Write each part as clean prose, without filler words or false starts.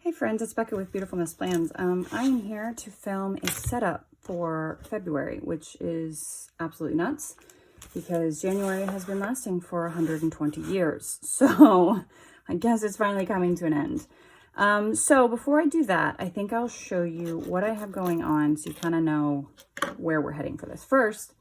Hey friends, it's Becca with Beautiful Miss Plans. I'm here to film a setup for February, which is absolutely nuts because January has been lasting for 120 years. So I guess it's finally coming to an end. So before I do that, I think I'll show you what I have going on so you kind of know where we're heading for this. First,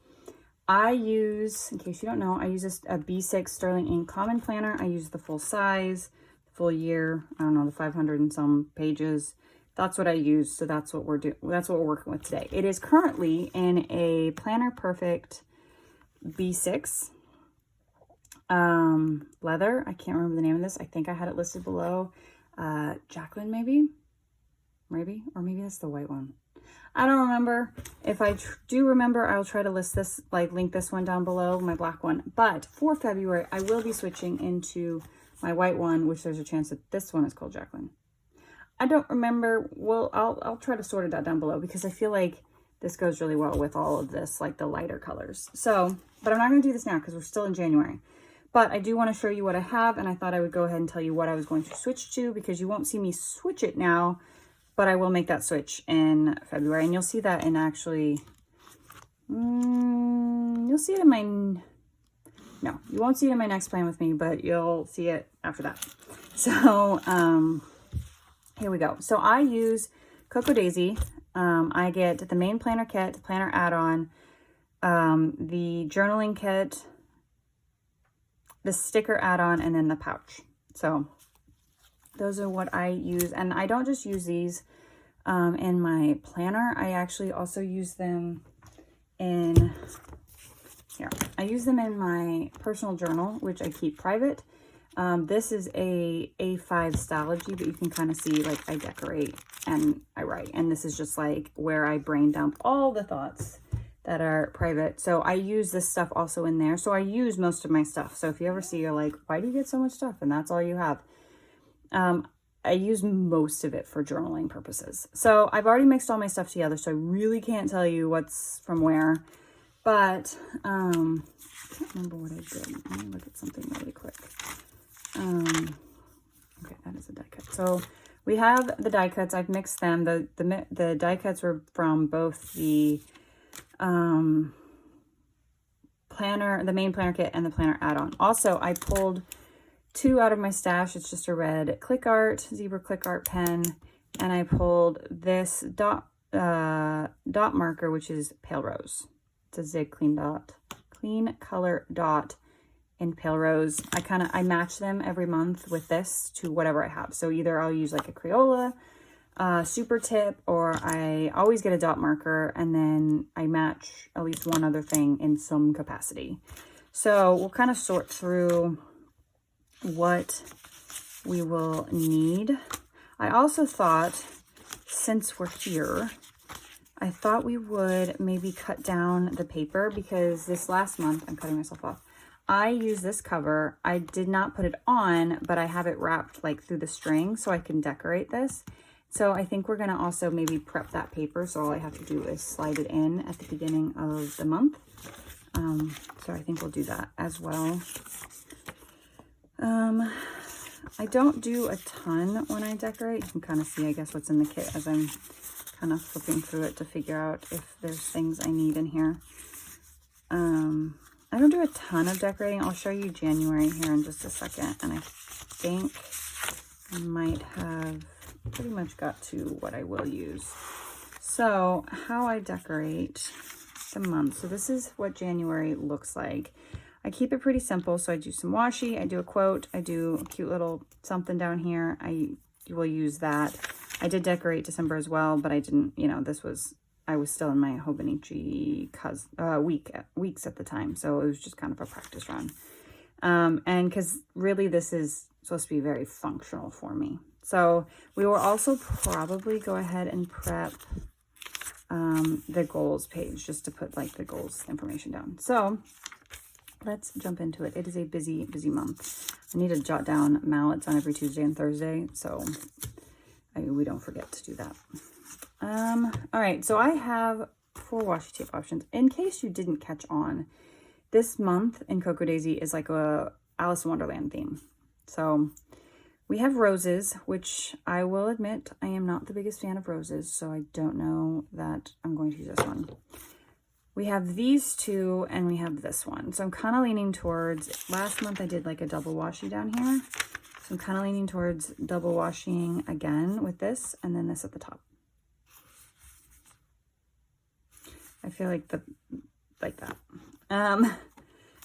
I use, in case you don't know, I use a B6 Sterling Ink Common Planner. I use the full size, full year, I don't know, the 500 and some pages. That's what I use, so that's what we're doing. That's what we're working with today. It is currently in a Planner Perfect B6 leather. I can't remember the name of this. I think I had it listed below. Jacqueline, maybe, or maybe that's the white one. I don't remember. If I do remember, I'll try to list this, link this one down below, my black one. But for February, I will be switching into my white one, which there's a chance that this one is called Jacqueline. I don't remember. Well, I'll try to sort it out down below because I feel like this goes really well with all of this, like the lighter colors. So, but I'm not going to do this now because we're still in January. But I do want to show you what I have, and I thought I would go ahead and tell you what I was going to switch to because you won't see me switch it now, but I will make that switch in February, and you'll see that in actually, you'll see it in my, no, you won't see it in my next plan with me, but you'll see it after that. So, here we go. So I use Cocoa Daisy. I get the main planner kit, the planner add-on, the journaling kit, the sticker add-on, and then the pouch. So those are what I use. And I don't just use these in my planner. I actually also use them in, here. I use them in my personal journal, which I keep private. This is a A5 Stylogy, but you can kind of see, like, I decorate and I write. And this is just like where I brain dump all the thoughts that are private. So I use this stuff also in there. So I use most of my stuff. So if you ever see, you're like, why do you get so much stuff? And that's all you have. I use most of it for journaling purposes. So I've already mixed all my stuff together, so I really can't tell you what's from where. But I can't remember what I did. Let me look at something really quick. Okay, that is a die cut. So we have the die cuts. I've mixed them. The die cuts were from both the planner, the main planner kit, and the planner add-on. Also, I pulled two out of my stash. It's just a red Click Art, Zebra Click Art pen, and I pulled this dot marker, which is Pale Rose. It's a Zig Clean Color Dot in Pale Rose. I match them every month with this to whatever I have. So either I'll use like a Crayola, Super Tip, or I always get a dot marker, and then I match at least one other thing in some capacity. So we'll kind of sort through what we will need. I also thought, since we're here, I thought we would maybe cut down the paper because this last month, I'm cutting myself off, I use this cover. I did not put it on, but I have it wrapped like through the string so I can decorate this. So I think we're going to also maybe prep that paper. So all I have to do is slide it in at the beginning of the month. So I think we'll do that as well. I don't do a ton when I decorate. You can kind of see, I guess, what's in the kit as I'm kind of flipping through it to figure out if there's things I need in here. I don't do a ton of decorating. I'll show you January here in just a second. And I think I might have pretty much got to what I will use. So how I decorate the month. So this is what January looks like. I keep it pretty simple. So I do some washi, I do a quote, I do a cute little something down here. I will use that. I did decorate December as well, but I didn't, I was still in my Hobonichi weeks at the time. So it was just kind of a practice run. And because really this is supposed to be very functional for me. So we will also probably go ahead and prep the goals page just to put like the goals information down. So let's jump into it. It is a busy, busy month. I need to jot down mallets on every Tuesday and Thursday, so we don't forget to do that. All right, so I have 4 washi tape options. In case you didn't catch on, this month in Cocoa Daisy is like a Alice in Wonderland theme. So We have roses, which I will admit I am not the biggest fan of roses, so I don't know that I'm going to use this one. We have these two, and we have this one. So I'm kind of leaning towards, last month I did like a double washi down here. So I'm kind of leaning towards double washing again with this, and then this at the top. I feel like that.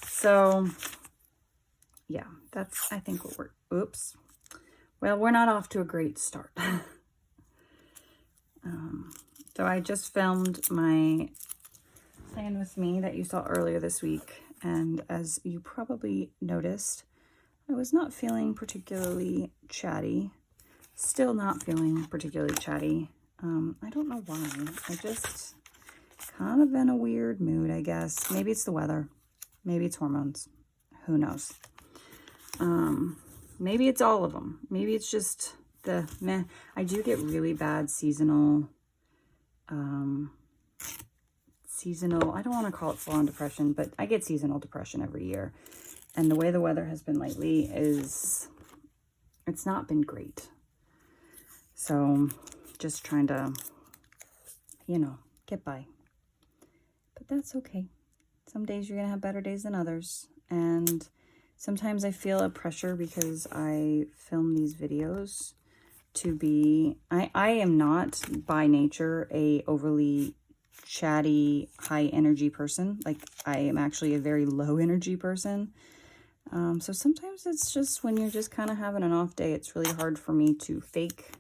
So yeah, that's, I think what we're, oops. Well, we're not off to a great start. So I just filmed my Plan With Me that you saw earlier this week. And as you probably noticed, I was not feeling particularly chatty. Still not feeling particularly chatty. I don't know why. I just kind of in a weird mood, I guess. Maybe it's the weather. Maybe it's hormones. Who knows? Maybe it's all of them. Maybe it's just the meh. I do get really bad seasonal, I don't want to call it full-on depression, but I get seasonal depression every year. And the way the weather has been lately it's not been great. So just trying to, get by. But that's okay. Some days you're going to have better days than others. And sometimes I feel a pressure because I film these videos to be, I am not by nature a overly chatty, high energy person. Like I am actually a very low energy person. So sometimes it's just when you're just kind of having an off day, it's really hard for me to fake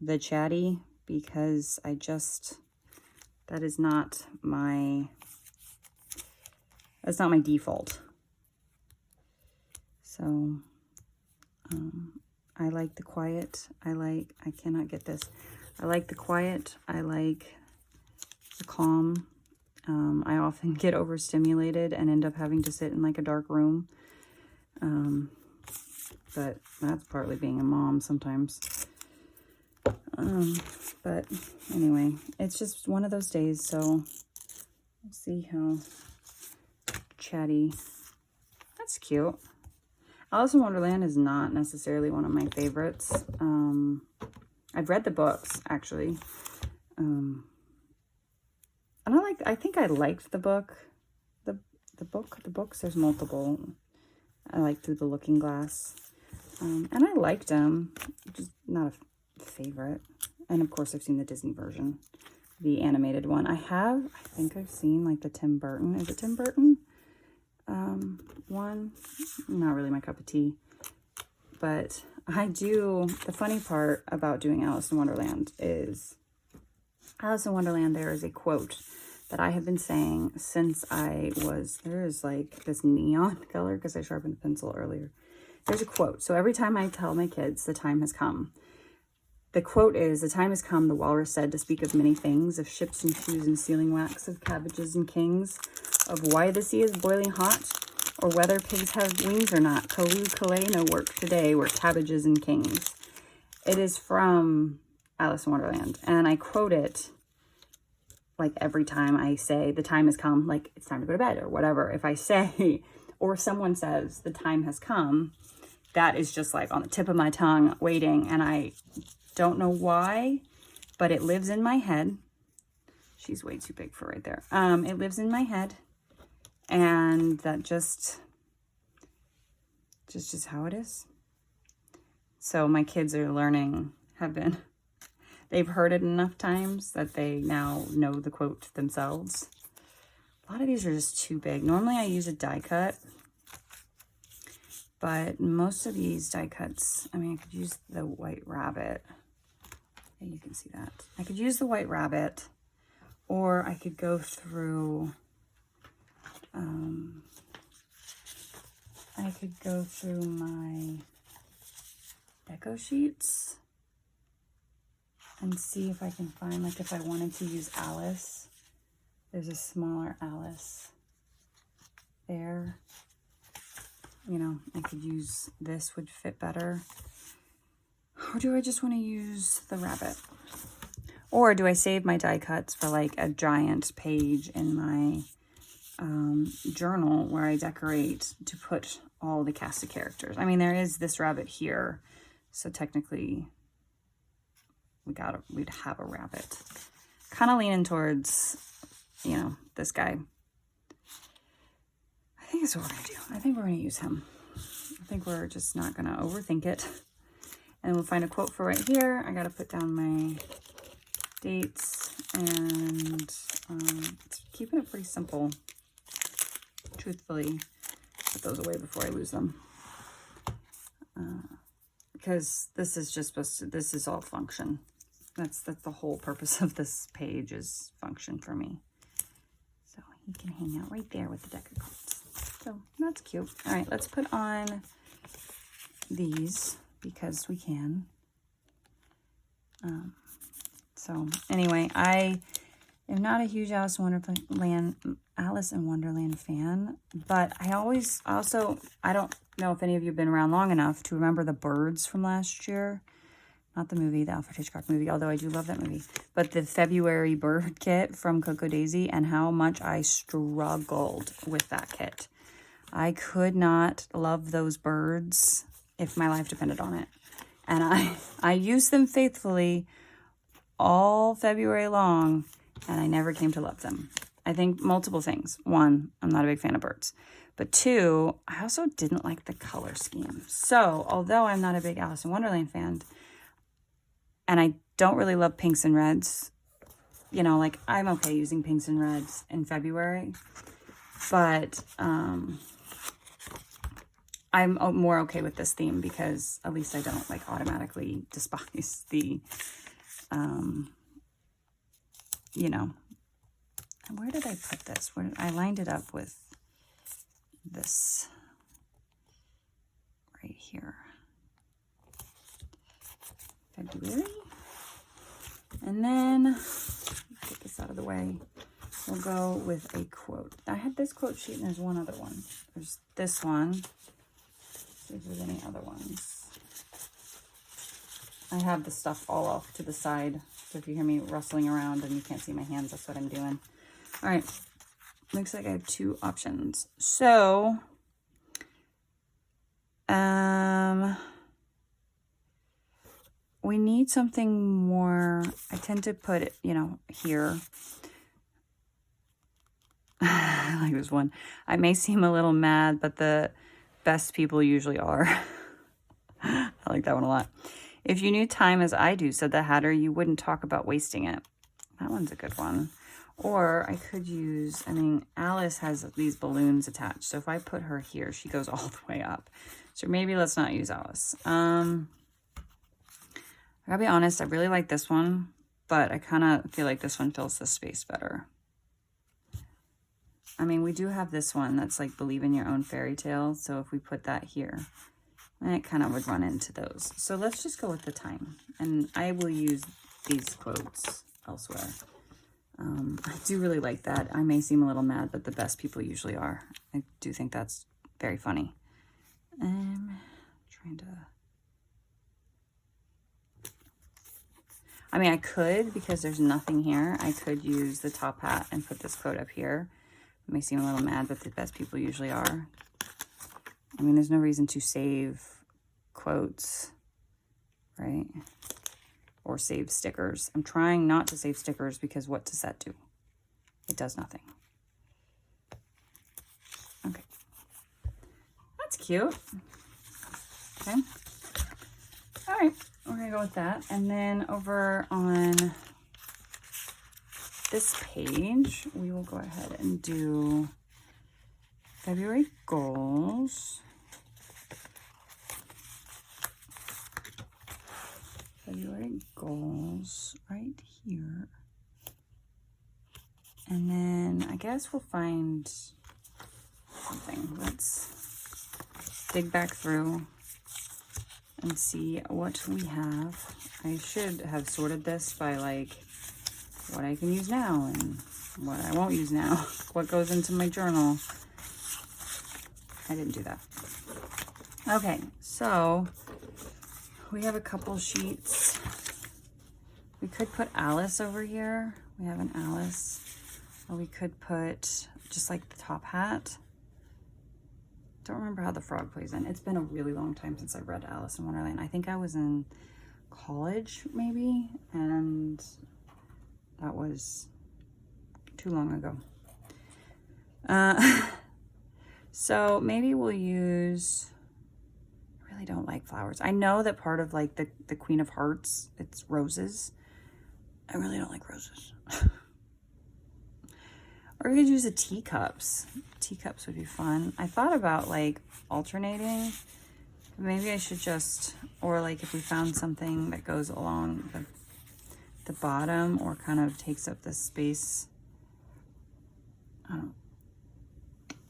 the chatty because that's not my default. So, I like the quiet. I cannot get this. I like the quiet. I like the calm. I often get overstimulated and end up having to sit in like a dark room. But that's partly being a mom sometimes. But anyway, it's just one of those days. So we'll see how chatty. That's cute. Alice in Wonderland is not necessarily one of my favorites. I've read the books, actually. And I think I liked the book. The books, there's multiple. I like Through the Looking Glass. And I liked them, just not a favorite. And of course, I've seen the Disney version, the animated one. I think I've seen like the Tim Burton. Is it Tim Burton? One, not really my cup of tea, but the funny part about doing Alice in Wonderland is Alice in Wonderland, there is a quote that I have been saying since there is like this neon color because I sharpened the pencil earlier. There's a quote. So every time I tell my kids the time has come, the quote is, "The time has come, the walrus said, to speak of many things, of ships and shoes and sealing wax, of cabbages and kings, of why the sea is boiling hot, or whether pigs have wings or not. Callooh, Calais, no work today, we're cabbages and kings." It is from Alice in Wonderland, and I quote it like every time I say the time has come, like it's time to go to bed or whatever. If I say, or someone says the time has come, that is just like on the tip of my tongue waiting, and I don't know why, but it lives in my head. She's way too big for right there. It lives in my head, and that just how it is. So my kids are learning, they've heard it enough times that they now know the quote themselves. A lot of these are just too big. Normally I use a die cut, but most of these die cuts, I mean, I could use the White Rabbit. Yeah, you can see that. I could use the White Rabbit, or I could go through, my deco sheets and see if I can find, like if I wanted to use Alice, there's a smaller Alice there. I could use this, would fit better. Or do I just want to use the rabbit? Or do I save my die cuts for like a giant page in my journal where I decorate to put all the cast of characters? I mean, there is this rabbit here So technically we'd have a rabbit. Kind of leaning towards, you know, this guy. I think that's what we're gonna do. I think we're gonna use him. I think we're just not gonna overthink it. And we'll find a quote for right here. I gotta put down my dates and keeping it pretty simple. Truthfully, put those away before I lose them. Because this is just supposed to, this is all function. That's the whole purpose of this page is function for me. So he can hang out right there with the deck of cards. So that's cute. All right, let's put on these because we can. So anyway, I am not a huge Alice in Wonderland fan, but I don't know if any of you have been around long enough to remember the birds from last year. Not the movie, the Alfred Hitchcock movie, although I do love that movie. But the February bird kit from Coco Daisy and how much I struggled with that kit. I could not love those birds if my life depended on it. And I used them faithfully all February long, and I never came to love them. I think multiple things. One, I'm not a big fan of birds. But two, I also didn't like the color scheme. So although I'm not a big Alice in Wonderland fan, and I don't really love pinks and reds, you know, like I'm okay using pinks and reds in February, but I'm more okay with this theme because at least I don't like automatically despise the, you know, where did I put this? I lined it up with this right here. February. And then, get this out of the way, we'll go with a quote. I had this quote sheet and there's one other one. There's this one. See if there's any other ones. I have the stuff all off to the side. So if you hear me rustling around and you can't see my hands, that's what I'm doing. All right. Looks like I have two options. So, we need something more. I tend to put it, you know, here. I like this one. I may seem a little mad, but the best people usually are. I like that one a lot. If you knew time as I do, said the Hatter, you wouldn't talk about wasting it. That one's a good one. Or I could use, I mean, Alice has these balloons attached. So if I put her here, she goes all the way up. So maybe let's not use Alice. I gotta be honest, I really like this one, but I kind of feel like this one fills the space better. I mean, we do have this one that's like Believe in Your Own Fairy Tale. So if we put that here, then it kind of would run into those. So let's just go with the time. And I will use these quotes elsewhere. I do really like that. I may seem a little mad, but the best people usually are. I do think that's very funny. Trying to... I mean, I could, because there's nothing here, I could use the top hat and put this quote up here. It may seem a little mad, but the best people usually are. I mean, there's no reason to save quotes, right? Or save stickers. I'm trying not to save stickers because what does that do? It does nothing. Okay. That's cute. Okay. All right. We're going to go with that. And then over on this page, we will go ahead and do February goals. February goals right here. And then I guess we'll find something. Let's dig back through and see what we have. I should have sorted this by like what I can use now and what I won't use now. What goes into my journal. I didn't do that. Okay, so we have a couple sheets. We could put Alice over here. We have an Alice. Or we could put just like the top hat. Don't remember how the frog plays in. It's been a really long time since I read Alice in Wonderland. I think I was in college maybe, and that was too long ago. So maybe we'll use, I really don't like flowers. I know that part of like the Queen of Hearts, it's roses. I really don't like roses. Or we could use the teacups. Teacups would be fun. I thought about like alternating. Maybe I should just, or like if we found something that goes along the bottom or kind of takes up the space.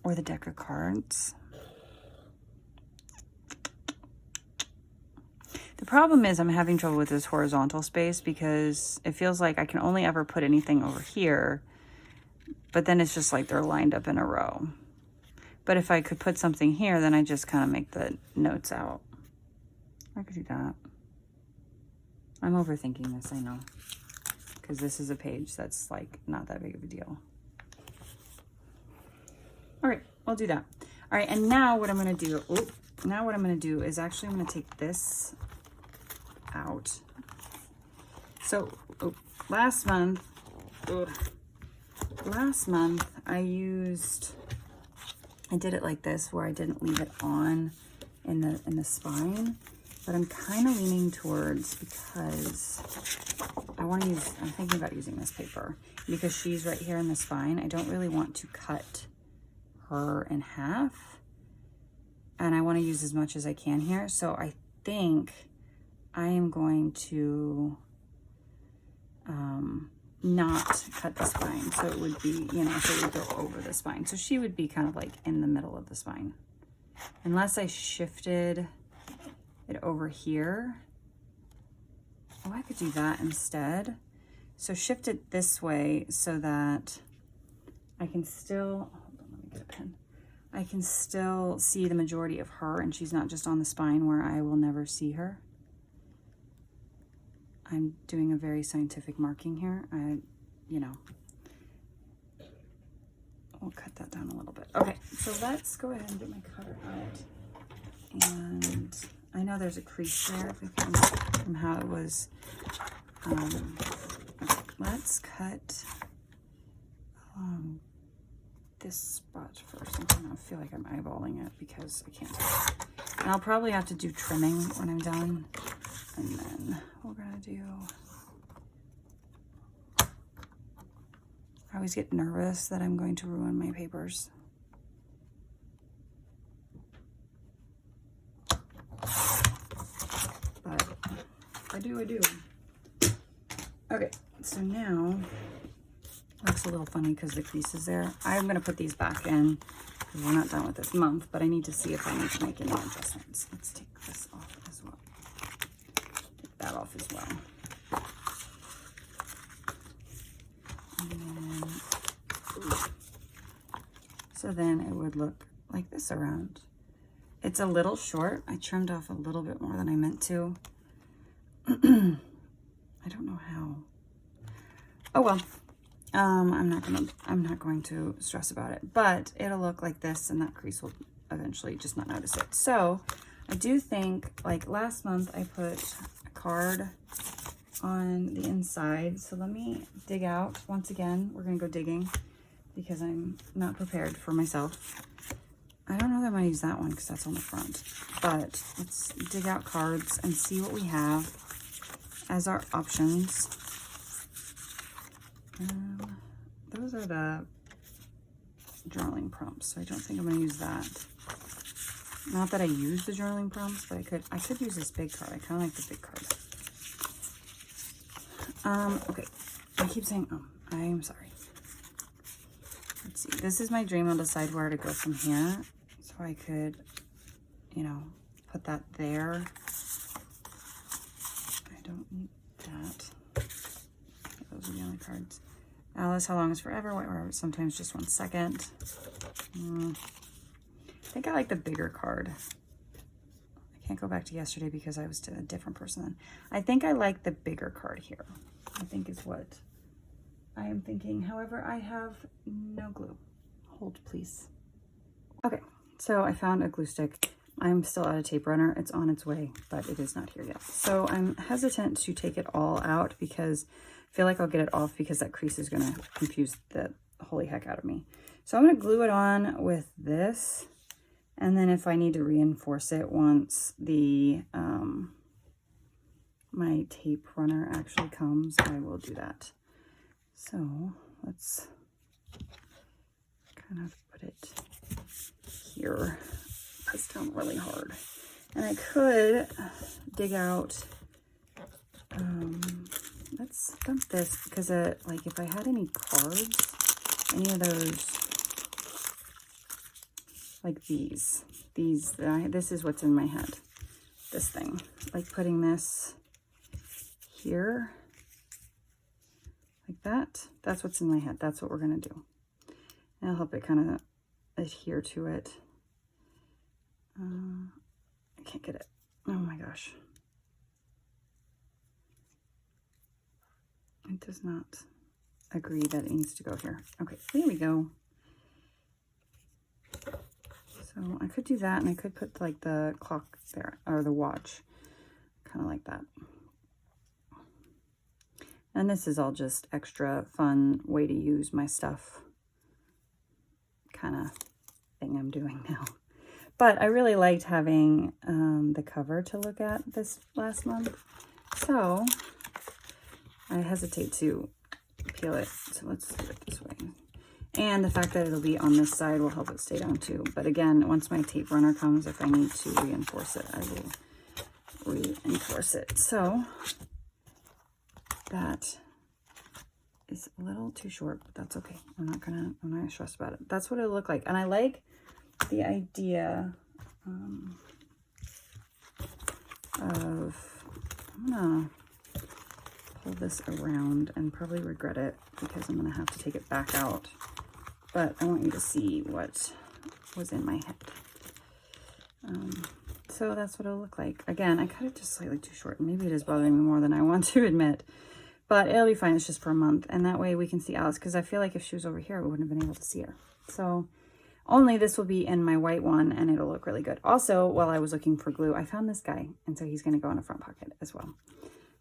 Or the deck of cards. The problem is I'm having trouble with this horizontal space because it feels like I can only ever put anything over here, but then it's just like they're lined up in a row. But if I could put something here, then I just kind of make the notes out. I could do that. I'm overthinking this, I know, because this is a page that's like not that big of a deal. All right, I'll do that. All right, and now what I'm gonna do, is actually I'm gonna take this out. So last month I did it like this where I didn't leave it on in the spine, but I'm kind of leaning towards, because I'm thinking about using this paper because she's right here in the spine. I don't really want to cut her in half, and I want to use as much as I can here. So I think I am going to not cut the spine. So it would be, so it would go over the spine. So she would be kind of like in the middle of the spine. Unless I shifted it over here. Oh, I could do that instead. So shift it this way so that I can still, hold on, let me get a pen. I can still see the majority of her, and she's not just on the spine where I will never see her. I'm doing a very scientific marking here. We'll cut that down a little bit. Okay, so let's go ahead and get my cutter out. And I know there's a crease there from how it was. Okay, let's cut this spot first. I feel like I'm eyeballing it because I can't. And I'll probably have to do trimming when I'm done. And then we're gonna do, I always get nervous that I'm going to ruin my papers. But if I do, I do. Okay, so now, looks a little funny because the crease is there. I'm gonna put these back in because we're not done with this month, but I need to see if I need to make any adjustments. Let's take this off as well. Take that off as well. So then it would look like this around. It's a little short. I trimmed off a little bit more than I meant to. I don't know how. Oh well. I'm not going to stress about it, but it'll look like this, and that crease will eventually just not notice it. So I do think, like last month, I put a card on the inside. So let me dig out once again. We're gonna go digging because I'm not prepared for myself. I don't know that I'm gonna use that one because that's on the front, but let's dig out cards and see what we have as our options. Those are the journaling prompts, so I don't think I'm gonna use that. Not that I use the journaling prompts, but I could use this big card. I kind of like the big card. Okay, I keep saying, I'm sorry. Let's see, this is my dream. I'll decide where to go from here. So I could, put that there. I don't need that. Those are the only cards. Alice, How Long is Forever, or sometimes just 1 second. I think I like the bigger card. I can't go back to yesterday because I was to a different person then. I think I like the bigger card here. I think is what I am thinking. However, I have no glue. Hold, please. Okay, So I found a glue stick. I'm still out of tape runner. It's on its way, but it is not here yet. So I'm hesitant to take it all out because I feel like I'll get it off because that crease is going to confuse the holy heck out of me. So I'm going to glue it on with this. And then if I need to reinforce it once the my tape runner actually comes, I will do that. So let's kind of put it here. Press down really hard. And I could dig out, let's dump this because like if I had any cards, any of those, like these, this is what's in my head, this thing, like putting this here, like that, that's what's in my head. That's what we're going to do. And I'll help it kind of adhere to it. I can't get it. Oh my gosh. It does not agree that it needs to go here. Okay, there we go. So I could do that, and I could put like the clock there, or the watch, kind of like that. And this is all just extra fun way to use my stuff kind of thing I'm doing now. But I really liked having the cover to look at this last month. So I hesitate to peel it. So let's do it this way. And the fact that it'll be on this side will help it stay down too. But again, once my tape runner comes, if I need to reinforce it, I will reinforce it. So that is a little too short, but that's okay. I'm not gonna stress about it. That's what it'll look like. And I like the idea of, I'm gonna pull this around and probably regret it because I'm gonna have to take it back out. But I want you to see what was in my head. So that's what it'll look like. Again, I cut it just slightly too short. Maybe it is bothering me more than I want to admit. But it'll be fine. It's just for a month. And that way we can see Alice. Because I feel like if she was over here, I wouldn't have been able to see her. So only this will be in my white one. And it'll look really good. Also, while I was looking for glue, I found this guy. And so he's going to go in a front pocket as well.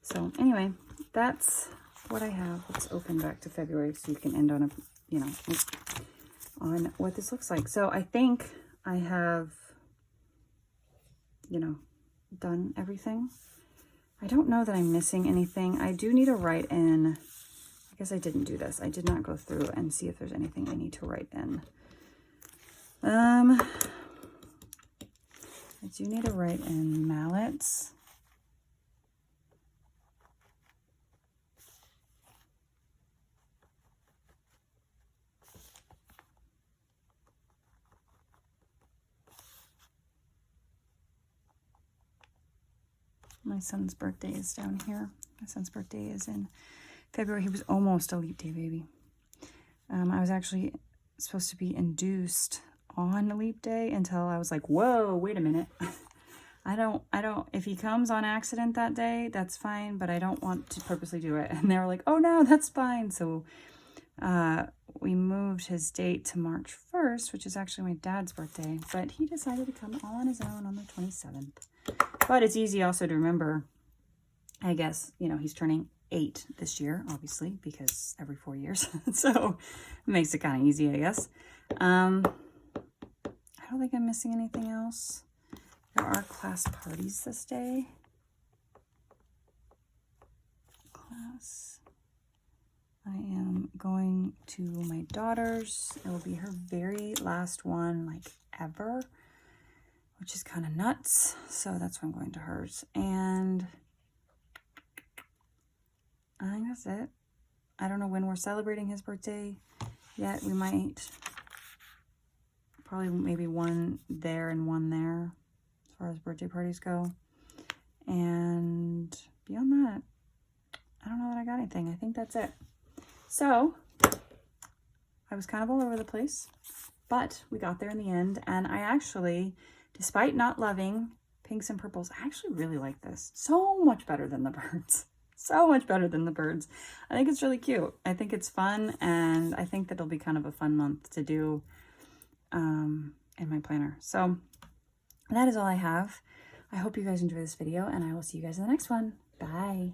So anyway, that's what I have. Let's open back to February so you can end on a, you know, on what this looks like. So I think I have, you know, done everything. I don't know that I'm missing anything. I do need to write in. I guess I didn't do this. I did not go through and see if there's anything I need to write in. I do need to write in mallets. My son's birthday is down here. My son's birthday is in February. He was almost a leap day baby. I was actually supposed to be induced on leap day until I was like, whoa, wait a minute. I don't, if he comes on accident that day, that's fine, but I don't want to purposely do it. And they were like, oh no, that's fine. So we moved his date to March 1st, which is actually my dad's birthday, but he decided to come all on his own on the 27th. But it's easy also to remember, I guess, you know, he's turning 8 this year, obviously, because every 4 years. So it makes it kind of easy, I guess. I don't think I'm missing anything else. There are class parties this day. Class. I am going to my daughter's. It will be her very last one, like, ever, which is kind of nuts. So that's why I'm going to hers. And I think that's it. I don't know when we're celebrating his birthday yet. We might probably maybe one there and one there as far as birthday parties go. And beyond that, I don't know that I got anything. I think that's it. So I was kind of all over the place, but we got there in the end. And I actually, despite not loving pinks and purples, I actually really like this. So much better than the birds. So much better than the birds. I think it's really cute. I think it's fun, and I think that it'll be kind of a fun month to do in my planner. So that is all I have. I hope you guys enjoy this video, and I will see you guys in the next one. Bye.